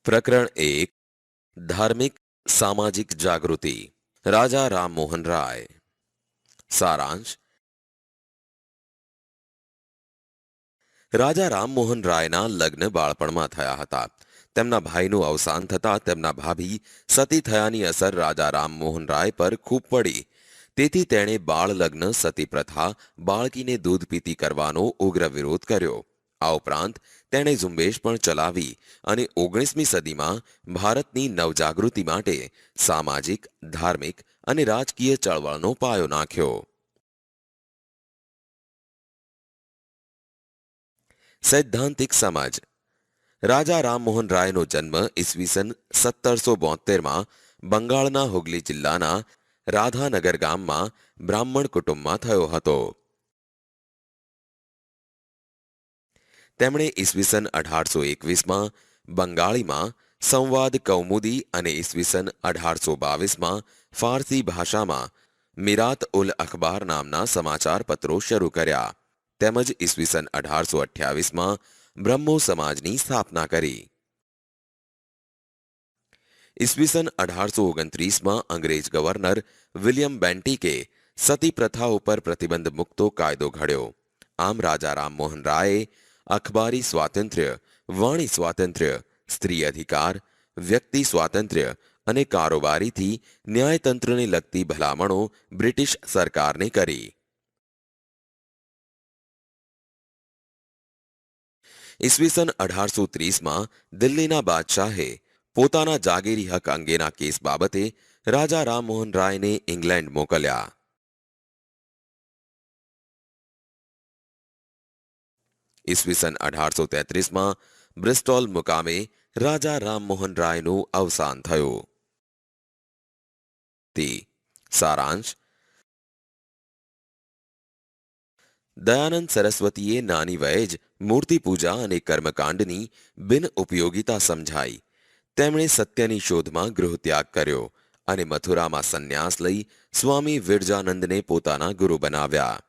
प्रकरण 1 धार्मिक सामाजिक जागृति। राजा राममोहन राय। सारांश। રાજા રામમોહન રાયના લગ્ન બાળપણમાં થયા હતા. તેમના ભાઈનું અવસાન થતાં તેમના ભાભી સતી થયાની અસર રાજા રામમોહન રાય પર ખૂબ પડી. તેથી તેણે બાળ લગ્ન સતી પ્રથા, બાળકીને દૂધ પીતી કરવાનો ઉગ્ર વિરોધ કર્યો. આ ઉપરાંત તેણે ઝુંબેશ પણ ચલાવી અને 19મી સદીમાં ભારતની નવજાગૃતિ માટે સામાજિક, ધાર્મિક અને રાજકીય ચળવળનો પાયો નાખ્યો. સૈદ્ધાંતિક સમજ. રાજા રામમોહન રાયનો જન્મ ઈસવીસન 1772માં બંગાળના હુગલી જિલ્લાના રાધાનગર ગામમાં બ્રાહ્મણ કુટુંબમાં થયો હતો. તેમણે ઈસવીસન 1821માં બંગાળીમાં સંવાદ કૌમુદી અને ઈસવીસન 1822માં ફારસી ભાષામાં મિરાત ઉલ અખબાર નામના સમાચાર પત્રો શરૂ કર્યા. તેમજ ઈસવીસન 1828માં બ્રહ્મો સમાજની સ્થાપના કરી. ઈસવીસન 1829માં અંગ્રેજ ગવર્નર વિલિયમ બેન્ટિકે સતી પ્રથા ઉપર પ્રતિબંધ મૂકતો કાયદો ઘડ્યો. આમ રાજા રામમોહન રાયે અખબારી સ્વાતંત્ર્ય, વાણી સ્વાતંત્ર્ય, સ્ત્રી અધિકાર, વ્યક્તિ સ્વાતંત્ર્ય અને કારોબારીથી ન્યાયતંત્રને લગતી ભલામણો બ્રિટિશ સરકારને કરી. ઈસવીસન 1830માં દિલ્હીના બાદશાહે પોતાના જાગીરી હક અંગેના કેસ બાબતે રાજા રામમોહન રાયને ઇંગ્લેન્ડ મોકલ્યા. ઈસવીસન 1833માં બ્રિસ્ટોલ મુકામે રાજા રામમોહન રાયનું અવસાન થયું. સારાંશ. દયાનંદ સરસ્વતીએ નાની વયે જ મૂર્તિ પૂજા અને કર્મકાંડની બિન ઉપયોગિતા સમજાઈ. તેમણે સત્યની શોધમાં ગૃહત્યાગ કર્યો અને મથુરામાં સંન્યાસ લઈ સ્વામી વિરજાનંદને પોતાના ગુરુ બનાવ્યા.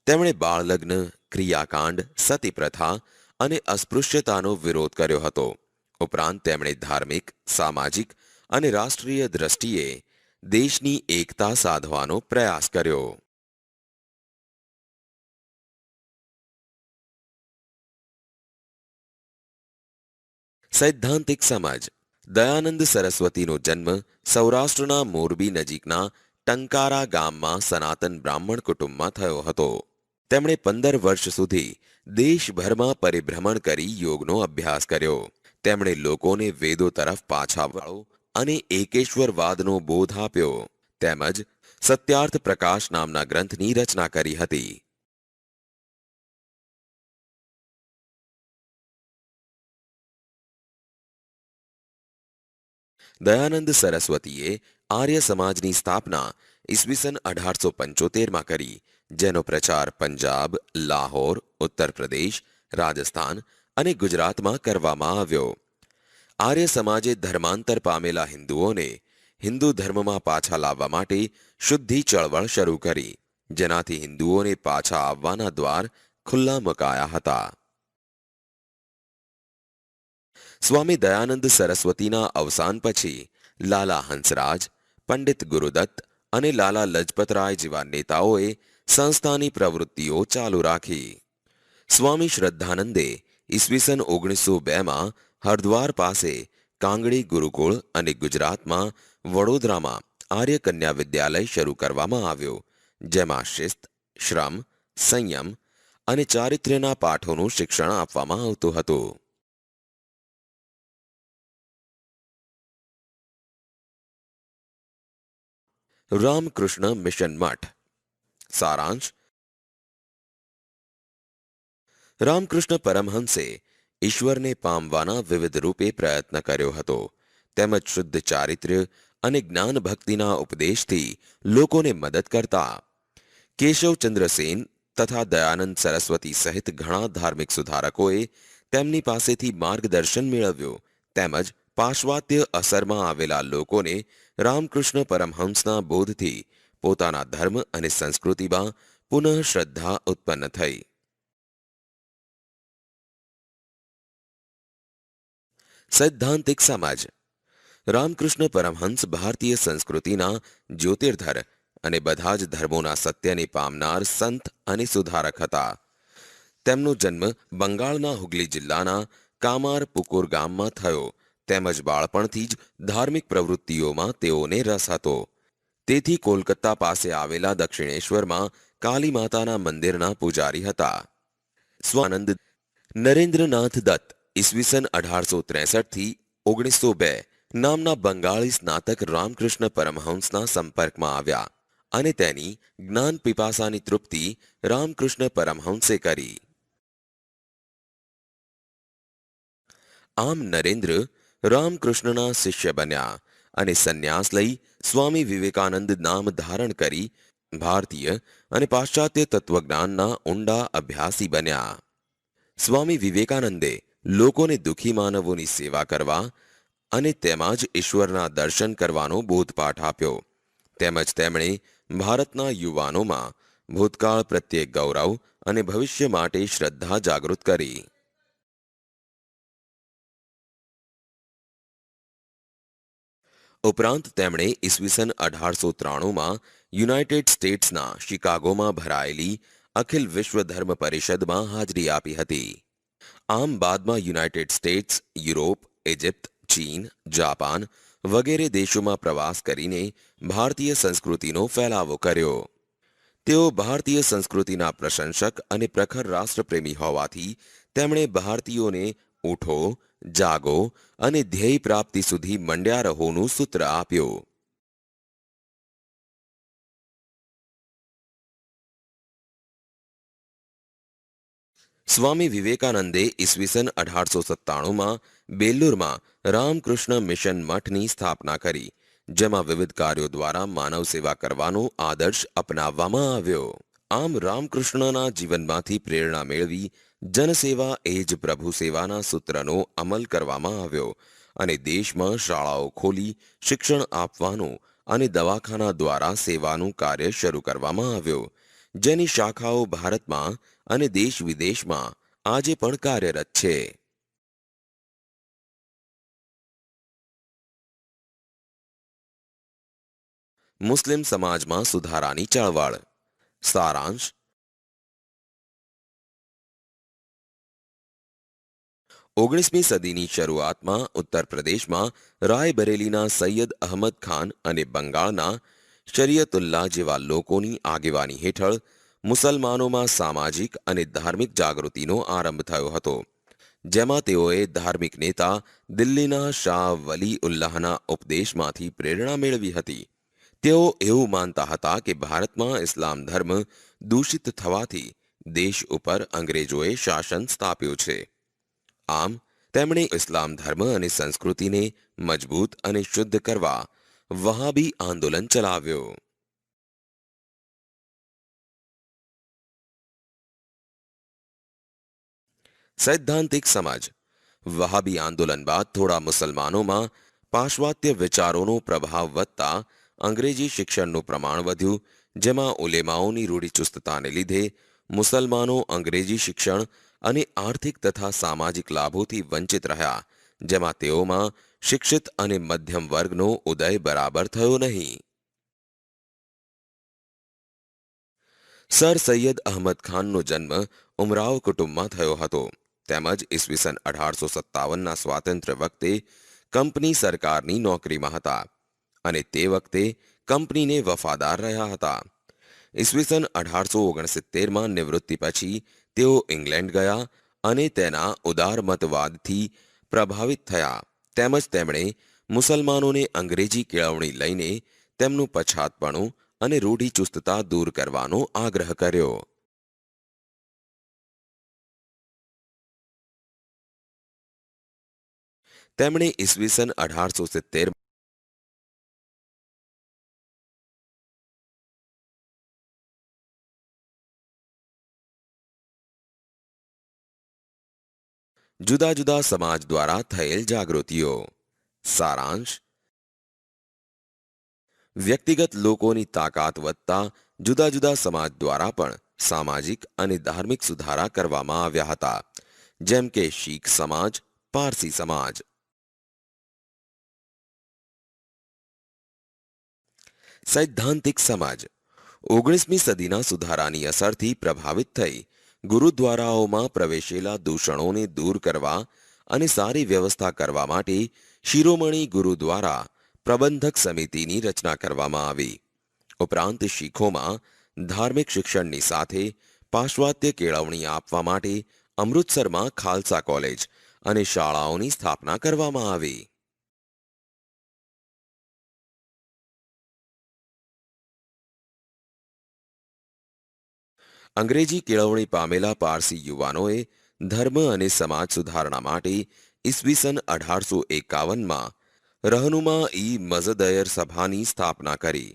તેમણે બાળલગ્ન, ક્રિયાકાંડ, સતી પ્રથા અને અસ્પૃશ્યતાનો વિરોધ કર્યો હતો. ઉપરાંત તેમણે ધાર્મિક, સામાજિક અને રાષ્ટ્રીય દ્રષ્ટિએ દેશની એકતા સાધવાનો પ્રયાસ કર્યો. સૈદ્ધાંતિક સમજ. દયાનંદ સરસ્વતીનો જન્મ સૌરાષ્ટ્રના મોરબી નજીકના ટંકારા ગામમાં સનાતન બ્રાહ્મણ કુટુંબમાં થયો હતો. તેમણે 15 વર્ષ સુધી દેશભરમાં પરિભ્રમણ કરી યોગનો અભ્યાસ કર્યો. તેમણે લોકોને વેદો તરફ પાછા વળો અને એકેશ્વરવાદનો બોધ આપ્યો. તેમજ સત્યાર્થ પ્રકાશ નામના ગ્રંથની રચના કરી હતી. દયાનંદ સરસ્વતીએ આર્ય સમાજની સ્થાપના ઈસવીસન 1875માં કરી, જેનો પ્રચાર પંજાબ, લાહોર, ઉત્તર પ્રદેશ, રાજસ્થાન અને ગુજરાતમાં કરવામાં આવ્યો. આર્ય સમાજે ધર્માંતર પામેલા હિન્દુઓને હિન્દુ ધર્મમાં પાછા લાવવા માટે શુદ્ધિ ચળવળ શરૂ કરી, જેનાથી હિન્દુઓને પાછા આવવાના દ્વાર ખુલ્લા મુકાયા હતા. સ્વામી દયાનંદ સરસ્વતીના અવસાન પછી લાલા હંસરાજ, પંડિત ગુરુદત્ત અને લાલા લજપતરાય જેવા નેતાઓએ સંસ્થાની પ્રવૃત્તિઓ ચાલુ રાખી. સ્વામી શ્રદ્ધાનંદે ઈસવીસન 1902માં હરદ્વાર પાસે કાંગડી ગુરુકુળ અને ગુજરાતમાં વડોદરામાં આર્ય કન્યા વિદ્યાલય શરૂ કરવામાં આવ્યો, જેમાં શિસ્ત, શ્રમ, સંયમ અને ચારિત્ર્યના પાઠોનું શિક્ષણ આપવામાં આવતું હતું. રામકૃષ્ણ મિશન મઠ. સારાંશ. રામકૃષ્ણ પરમહંસે ઈશ્વરને પામવાના વિવિધ રૂપે પ્રયત્ન કર્યો હતો. તેમજ શુદ્ધ ચારિત્ર્ય અને જ્ઞાન ભક્તિના ઉપદેશથી લોકોને મદદ કરતા. કેશવચંદ્ર સેન તથા દયાનંદ સરસ્વતી સહિત ઘણા ધાર્મિક સુધારકોએ તેમની પાસેથી માર્ગદર્શન મેળવ્યું. તેમજ પાશ્ચાત્ય અસરમાં આવેલા લોકોને રામકૃષ્ણ પરમહંસના બોધથી પોતાના ધર્મ અને સંસ્કૃતિમાં પુનઃ શ્રદ્ધા ઉત્પન્ન થઈ. સૈદ્ધાંતિક સમાજ. રામકૃષ્ણ પરમહંસ ભારતીય સંસ્કૃતિના જ્યોતિર્ધર અને બધા જ ધર્મોના સત્યને પામનાર સંત અને સુધારક હતા. તેમનો જન્મ બંગાળના હુગલી જિલ્લાના કામારપુકુર ગામમાં થયો, તેમજ બાળપણથી જ ધાર્મિક પ્રવૃત્તિઓમાં તેઓને રસ હતો. તેથી કોલકાતા પાસે આવેલા દક્ષિણેશ્વરમાં કાલી માતાના મંદિરના પૂજારી હતા. સ્વાનંદ. નરેન્દ્રનાથ દત્ત ઈસવીસન 1863 થી 1902 નામના બંગાળી સ્નાતક રામકૃષ્ણ પરમહંસના સંપર્કમાં આવ્યા અને તેની જ્ઞાન પીપાસાની તૃપ્તિ રામકૃષ્ણ પરમહંસે કરી. આમ નરેન્દ્ર રામકૃષ્ણના શિષ્ય બન્યા અને સંન્યાસ લઈ સ્વામી વિવેકાનંદ નામ ધારણ કરી ભારતીય અને પાશ્ચાત્ય તત્વજ્ઞાનના ઊંડા અભ્યાસી બન્યા. સ્વામી વિવેકાનંદે લોકોને દુઃખી માનવોની સેવા કરવા અને તેમાં જ ઈશ્વરના દર્શન કરવાનો બોધપાઠ આપ્યો. તેમજ તેમણે ભારતના યુવાનોમાં ભૂતકાળ પ્રત્યે ગૌરવ અને ભવિષ્ય માટે શ્રદ્ધા જાગૃત કરી. ઉપરાંત તેમણે ઈસવીસન 1893માં યુનાઇટેડ સ્ટેટ્સના શિકાગોમાં ભરાયેલી અખિલ વિશ્વ ધર્મ પરિષદમાં હાજરી આપી હતી. આમ બાદમાં યુનાઇટેડ સ્ટેટ્સ, યુરોપ, ઇજિપ્ત, ચીન, જાપાન વગેરે દેશોમાં પ્રવાસ કરીને ભારતીય સંસ્કૃતિનો ફેલાવો કર્યો. તેઓ ભારતીય સંસ્કૃતિના પ્રશંસક અને પ્રખર રાષ્ટ્રપ્રેમી હોવાથી તેમણે ભારતીયોને ઉઠો, જાગો અને ધ્યેય પ્રાપ્તિ સુધી મંડ્યા રહોનું સૂત્ર આપ્યું. સ્વામી વિવેકાનંદે ઈસવીસન 1897માં બેલ્લુરમાં રામકૃષ્ણ મિશન મઠની સ્થાપના કરી, જેમાં વિવિધ કાર્યો દ્વારા માનવ સેવા કરવાનો આદર્શ અપનાવવામાં આવ્યો. આમ રામકૃષ્ણના જીવનમાંથી પ્રેરણા મેળવી જનસેવા એ જ પ્રભુ સેવાના સૂત્રનો અમલ કરવામાં આવ્યો અને દેશમાં શાળાઓ ખોલી શિક્ષણ આપવાનું અને દવાખાના દ્વારા સેવાનું કાર્ય શરૂ કરવામાં આવ્યું, જેની શાખાઓ ભારતમાં અને દેશ વિદેશમાં આજે પણ કાર્યરત છે. મુસ્લિમ સમાજમાં સુધારાની ચળવળ. સારાંશ. 19મી સદીની શરૂઆતમાં ઉત્તર પ્રદેશમાં રાયબરેલીના સૈયદ અહમદ ખાન અને બંગાળના શરિયતુલ્લાહ જેવા લોકોની આગેવાની હેઠળ મુસલમાનોમાં સામાજિક અને ધાર્મિક જાગૃતિનો આરંભ થયો હતો, જેમાં તેઓએ ધાર્મિક નેતા દિલ્હીના શાહ વલી ઉલ્લાહના ઉપદેશમાંથી પ્રેરણા મેળવી હતી. તેઓ એવું માનતા હતા કે ભારતમાં ઇસ્લામ ધર્મ દૂષિત થવાથી દેશ ઉપર અંગ્રેજોએ શાસન સ્થાપ્યું છે. આમ તેમણે ઇસ્લામ ધર્મ અને સંસ્કૃતિને મજબૂત અને શુદ્ધ કરવા વહાબી આંદોલન ચલાવ્યો. સૈદ્ધાંતિક સમજ. વહાબી આંદોલન બાદ થોડા મુસલમાનોમાં પાશ્ચાત્ય વિચારોનો પ્રભાવ વધતા અંગ્રેજી શિક્ષણનું પ્રમાણ વધ્યું, જેમાં ઉલેમાઓની રૂઢિચુસ્તતાને લીધે મુસલમાનો અંગ્રેજી શિક્ષણ અને આર્થિક તથા સામાજિક લાભોથી વંચિત રહ્યા, જેમાં તેઓમાં શિક્ષિત અને મધ્યમ વર્ગનો ઉદય બરાબર થયો નહીં. સર સૈયદ અહમદ ખાનનો જન્મ ઉમરાવ કુટુંબમાં થયો હતો, તેમજ ઈસવીસન 1857ના સ્વાતંત્ર્ય વખતે કંપની સરકારની નોકરીમાં હતા અને તે વખતે કંપનીને વફાદાર રહ્યા હતા. ઈસવીસન 1869માં નિવૃત્તિ પછી તેઓ ઇંગ્લેન્ડ ગયા અને તેના ઉદારમતવાદથી પ્રભાવિત થયા, તેમજ તેમણે મુસલમાનોને અંગ્રેજી કેળવણી લઈને તેમનું પછાતપણું અને રૂઢિચુસ્તતા દૂર કરવાનો આગ્રહ કર્યો. તેમણે ઈસવીસન 1870 જુદા જુદા સમાજ દ્વારા થયેલ જાગૃતિઓ. સારાંશ. વ્યક્તિગત લોકોની તાકાત વધતા જુદા જુદા સમાજ દ્વારા પણ સામાજિક અને ધાર્મિક સુધારા કરવામાં આવ્યા હતા, જેમ કે શીખ સમાજ, પારસી સમાજ. સૈદ્ધાંતિક સમાજ 19મી સદીના સુધારાની અસરથી પ્રભાવિત થઈ ગુરુદ્વારાઓમાં પ્રવેશેલા દૂષણોને દૂર કરવા અને સારી વ્યવસ્થા કરવા માટે શિરોમણી ગુરુદ્વારા પ્રબંધક સમિતિની રચના કરવામાં આવી. ઉપરાંત શીખોમાં ધાર્મિક શિક્ષણની સાથે પાશ્ચાત્ય કેળવણી આપવા માટે અમૃતસરમાં ખાલસા કોલેજ અને શાળાઓની સ્થાપના કરવામાં આવી. અંગ્રેજી કેળવણી પામેલા પારસી યુવાનોએ ધર્મ અને સમાજ સુધારણા માટે ઈસવીસન 1851માં રહનુમા ઈ મઝદયર સભાની સ્થાપના કરી,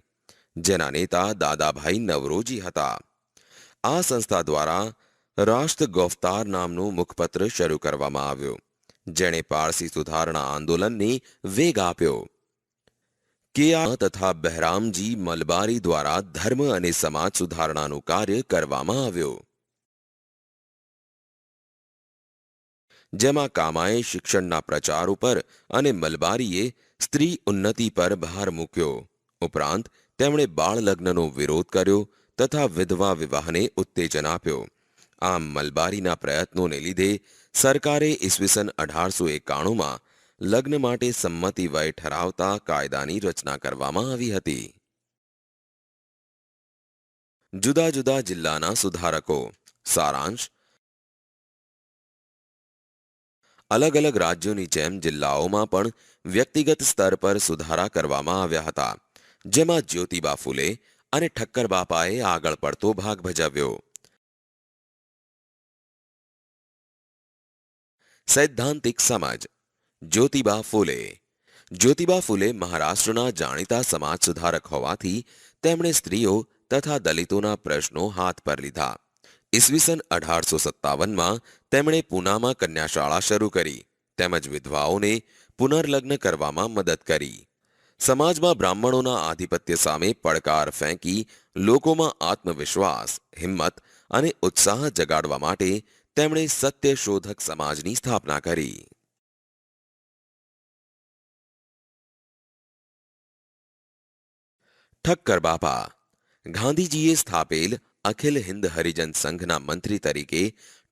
જેના નેતા દાદાભાઈ નવરોજી હતા. આ સંસ્થા દ્વારા રાષ્ટ્ર ગોફતાર નામનું મુખપત્ર શરૂ કરવામાં આવ્યું, જેણે પારસી સુધારણા આંદોલનને વેગ આપ્યો. કેઆ તથા બહેરામજી મલબારી દ્વારા ધર્મ અને સમાજ સુધારણાનું કાર્ય કરવામાં આવ્યું, જેમાં કામાએ શિક્ષણના પ્રચાર ઉપર અને મલબારીએ સ્ત્રી ઉન્નતિ પર ભાર મૂક્યો. ઉપરાંત તેમણે બાળ લગ્નનો વિરોધ કર્યો તથા વિધવા વિવાહને ઉત્તેજન આપ્યો. આમ મલબારીના પ્રયત્નોને લીધે સરકારે ઈસવીસન 1891માં લગ્ન માટે સંમતિ વય ઠરાવતા કાયદાની રચના કરવામાં આવી હતી. જુદા જુદા જિલ્લાના સુધારકો. સારાંશ. અલગ અલગ રાજ્યોની જેમ જિલ્લાઓમાં પણ વ્યક્તિગત સ્તર પર સુધારા કરવામાં આવ્યા હતા, જેમાં જ્યોતિબા ફૂલે અને ઠક્કર બાપાએ આગળ પડતો ભાગ ભજવ્યો. સૈદ્ધાંતિક સમજ. જ્યોતિબા ફૂલે મહારાષ્ટ્રના જાણીતા સમાજ સુધારક હોવાથી તેમણે સ્ત્રીઓ તથા દલિતોના પ્રશ્નો હાથ પર લીધા. ઈસવીસન 1857માં તેમણે પૂનામાં કન્યાશાળા શરૂ કરી તેમજ વિધવાઓને પુનર્લગ્ન કરવામાં મદદ કરી. સમાજમાં બ્રાહ્મણોના આધિપત્ય સામે પડકાર ફેંકી લોકોમાં આત્મવિશ્વાસ, હિંમત અને ઉત્સાહ જગાડવા માટે તેમણે સત્યશોધક સમાજની સ્થાપના કરી. ઠક્કર બાપા. ગાંધીજીએ સ્થાપેલ અખિલ હિન્દ હરિજન સંઘના મંત્રી તરીકે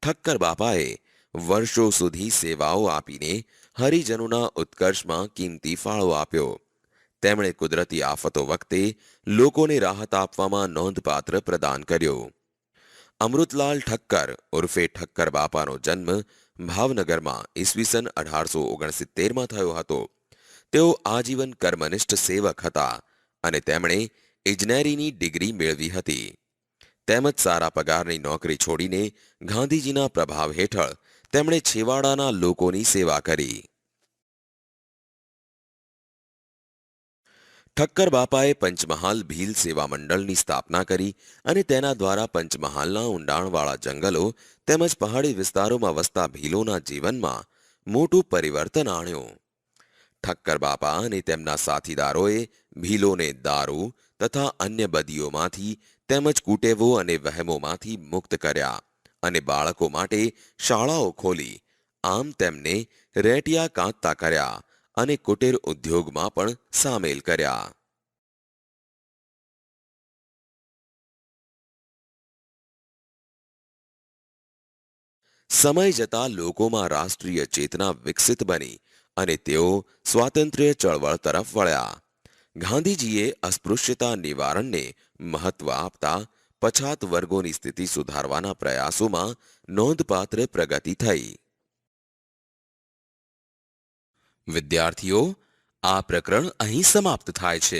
ઠક્કર બાપાએ વર્ષો સુધી સેવાઓ આપીને હરિજનોના ઉત્કર્ષમાં કિંમતી ફાળો આપ્યો. તેમણે કુદરતી આફતો વખતે લોકોને રાહત આપવામાં નોંધપાત્ર પ્રદાન કર્યો. અમૃતલાલ ઠક્કર ઉર્ફે ઠક્કર બાપાનો જન્મ ભાવનગરમાં ઈસવીસન 1869માં થયો હતો. તેઓ આજીવન કર્મનિષ્ઠ સેવક હતા અને તેમણે ઇજનેરીની ડિગ્રી મેળવી હતી. તેમજ સારા પગારની નોકરી છોડીને ગાંધીજીના પ્રભાવ હેઠળ તેમણે છેવાડાના લોકોની સેવા કરી. ઠક્કર બાપાએ પંચમહાલ ભીલ સેવા મંડળની સ્થાપના કરી અને તેના દ્વારા પંચમહાલના ઊંડાણવાળા જંગલો તેમજ પહાડી વિસ્તારોમાં વસતા ભીલોના જીવનમાં મોટું પરિવર્તન આણ્યું. ઠક્કર બાપા અને તેમના સાથીદારોએ ભીલોને દારૂ તથા અન્ય બદીઓમાંથી તેમજ કુટેવો અને વહેમોમાંથી મુક્ત કર્યા અને બાળકો માટે શાળાઓ ખોલી. આમ તેમને રેટિયા કાંતતા કર્યા અને કુટીર ઉદ્યોગમાં પણ સામેલ કર્યા. સમય જતાં લોકોમાં રાષ્ટ્રીય ચેતના વિકસિત બની અને તેઓ સ્વાતંત્ર્ય ચળવળ તરફ વળ્યા. ગાંધીજીએ અસ્પૃશ્યતા નિવારણને મહત્વ આપતા પછાત વર્ગોની સ્થિતિ સુધારવાના પ્રયાસોમાં નોંધપાત્ર પ્રગતિ થઈ. વિદ્યાર્થીઓ, આ પ્રકરણ અહીં સમાપ્ત થાય છે.